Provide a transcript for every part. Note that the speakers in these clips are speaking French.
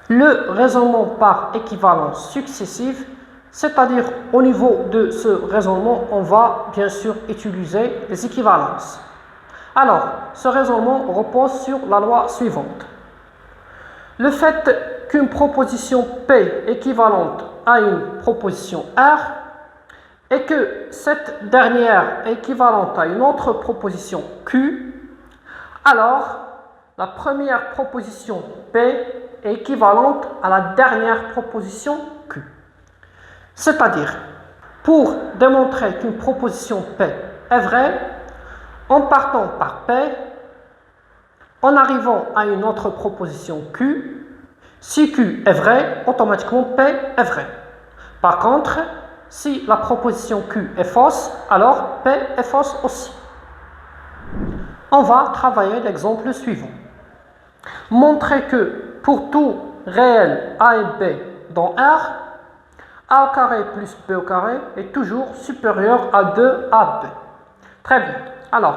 le raisonnement par équivalence successive, c'est-à-dire au niveau de ce raisonnement, on va bien sûr utiliser les équivalences. Alors, ce raisonnement repose sur la loi suivante. Le fait qu'une proposition P équivalente à une proposition R et que cette dernière est équivalente à une autre proposition Q, alors la première proposition P est équivalente à la dernière proposition Q. C'est-à-dire, pour démontrer qu'une proposition P est vraie, en partant par P, en arrivant à une autre proposition Q, si Q est vrai, automatiquement P est vrai. Par contre, si la proposition Q est fausse, alors P est fausse aussi. On va travailler l'exemple suivant. Montrer que pour tout réel A et B dans R, A au carré plus B au carré est toujours supérieur à 2AB. Très bien. Alors,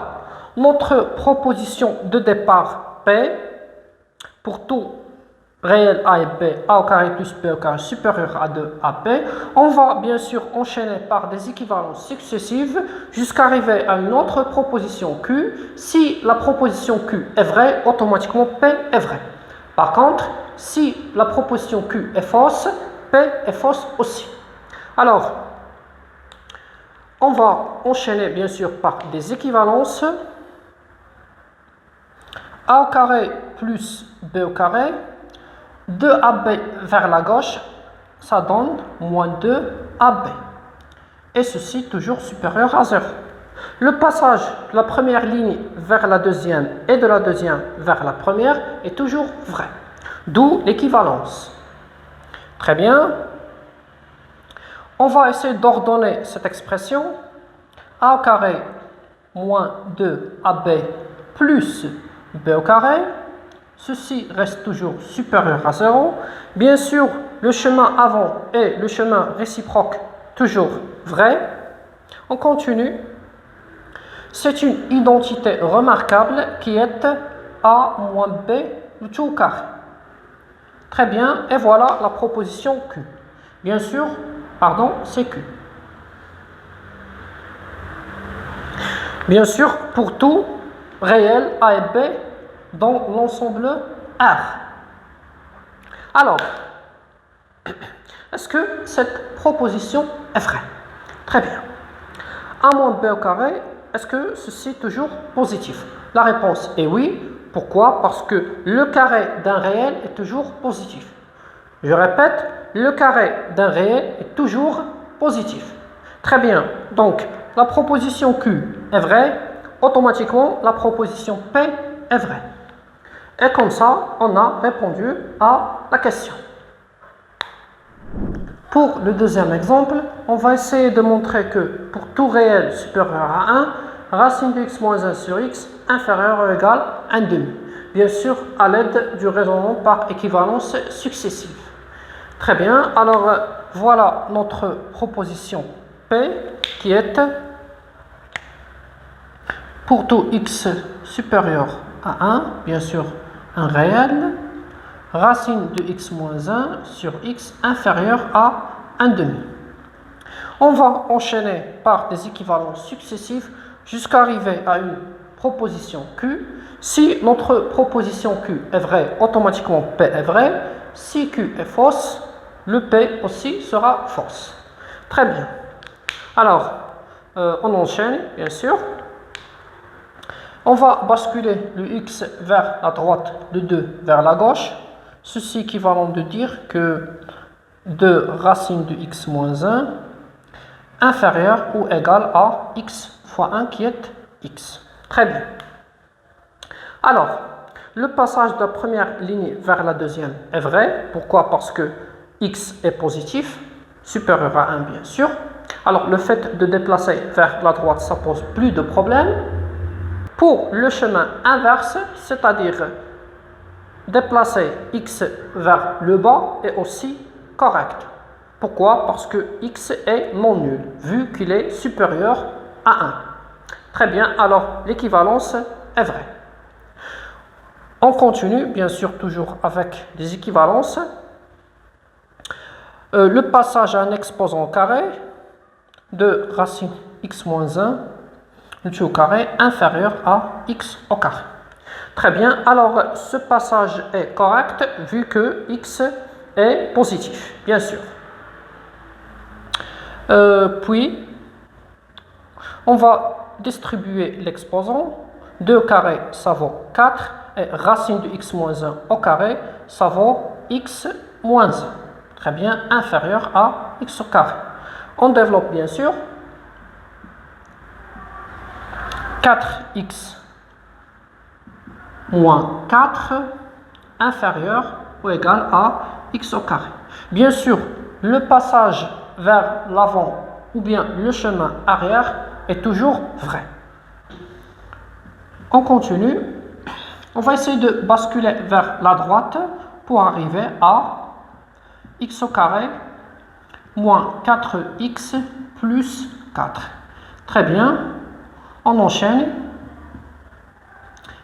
notre proposition de départ P, pour tout réel A et B, A au carré plus B au carré supérieur à 2AB, on va bien sûr enchaîner par des équivalences successives jusqu'à arriver à une autre proposition Q. Si la proposition Q est vraie, automatiquement P est vrai. Par contre, si la proposition Q est fausse, P est fausse aussi. Alors, on va enchaîner bien sûr par des équivalences. A au carré plus B au carré, 2AB vers la gauche, ça donne moins 2AB. Et ceci toujours supérieur à 0. Le passage de la première ligne vers la deuxième et de la deuxième vers la première est toujours vrai. D'où l'équivalence. Très bien. On va essayer d'ordonner cette expression. A au carré moins 2AB plus B au carré. Ceci reste toujours supérieur à 0. Bien sûr, le chemin avant et le chemin réciproque, toujours vrai. On continue. C'est une identité remarquable qui est A moins B le tout au carré. Très bien, et voilà la proposition Q. Bien sûr, c'est Q. Bien sûr, pour tout réel A et B dans l'ensemble R. Alors, est-ce que cette proposition est vraie? Très bien. A moins B au carré, est-ce que ceci est toujours positif? La réponse est oui. Pourquoi? Parce que le carré d'un réel est toujours positif. Je répète, le carré d'un réel est toujours positif. Très bien. Donc, la proposition Q est vraie. Automatiquement, la proposition P est vraie. Et comme ça, on a répondu à la question. Pour le deuxième exemple, on va essayer de montrer que pour tout réel supérieur à 1, racine de x moins 1 sur x inférieur ou égal à 1,5. Bien sûr, à l'aide du raisonnement par équivalence successive. Très bien, alors voilà notre proposition P qui est pour tout x supérieur à 1, bien sûr un réel, racine de x moins 1 sur x inférieur à 1,5. On va enchaîner par des équivalences successives jusqu'à arriver à une proposition Q. Si notre proposition Q est vraie, automatiquement P est vrai. Si Q est fausse, le P aussi sera fausse. Très bien. Alors, on enchaîne, bien sûr. On va basculer le x vers la droite, le 2 vers la gauche. Ceci équivalent de dire que 2 racine de x moins 1 inférieur ou égal à x fois 1 qui est x. Très bien. Alors, le passage de la première ligne vers la deuxième est vrai. Pourquoi? Parce que x est positif, supérieur à 1 bien sûr. Alors, le fait de déplacer vers la droite, ça pose plus de problème. Pour le chemin inverse, c'est-à-dire déplacer x vers le bas, est aussi correct. Pourquoi? Parce que x est non nul, vu qu'il est supérieur à 1. Très bien, alors l'équivalence est vraie. On continue, bien sûr, toujours avec des équivalences. Le passage à un exposant carré de racine x moins 1, le tout au carré, inférieur à x au carré. Très bien, alors ce passage est correct vu que x est positif, bien sûr. Puis, on va distribuer l'exposant. 2 carré, ça vaut 4. Et racine de x moins 1 au carré, ça vaut x moins 1. Très bien, inférieur à x au carré. On développe bien sûr. 4x moins 4 inférieur ou égal à x au carré. Bien sûr, le passage vers l'avant ou bien le chemin arrière est toujours vrai. On continue. On va essayer de basculer vers la droite pour arriver à x au carré moins 4x plus 4. Très bien. On enchaîne.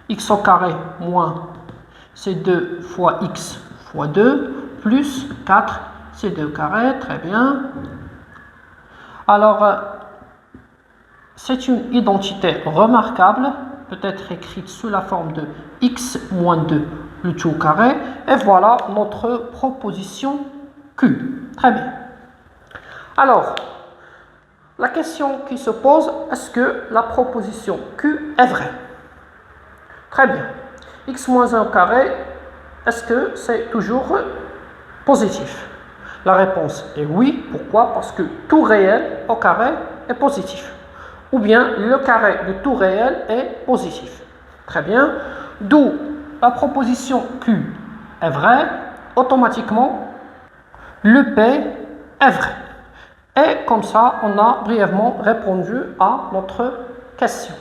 X au carré moins, c'est 2 fois x fois 2, plus 4, c'est 2 carré, très bien. Alors, c'est une identité remarquable, peut-être écrite sous la forme de x moins 2, le tout au carré. Et voilà notre proposition Q. Très bien. Alors, la question qui se pose, est-ce que la proposition Q est vraie? Très bien. X moins 1 au carré, est-ce que c'est toujours positif? La réponse est oui. Pourquoi? Parce que tout réel au carré est positif. Ou bien le carré de tout réel est positif. Très bien. D'où la proposition Q est vraie. Automatiquement, le P est vrai. Et comme ça, on a brièvement répondu à notre question.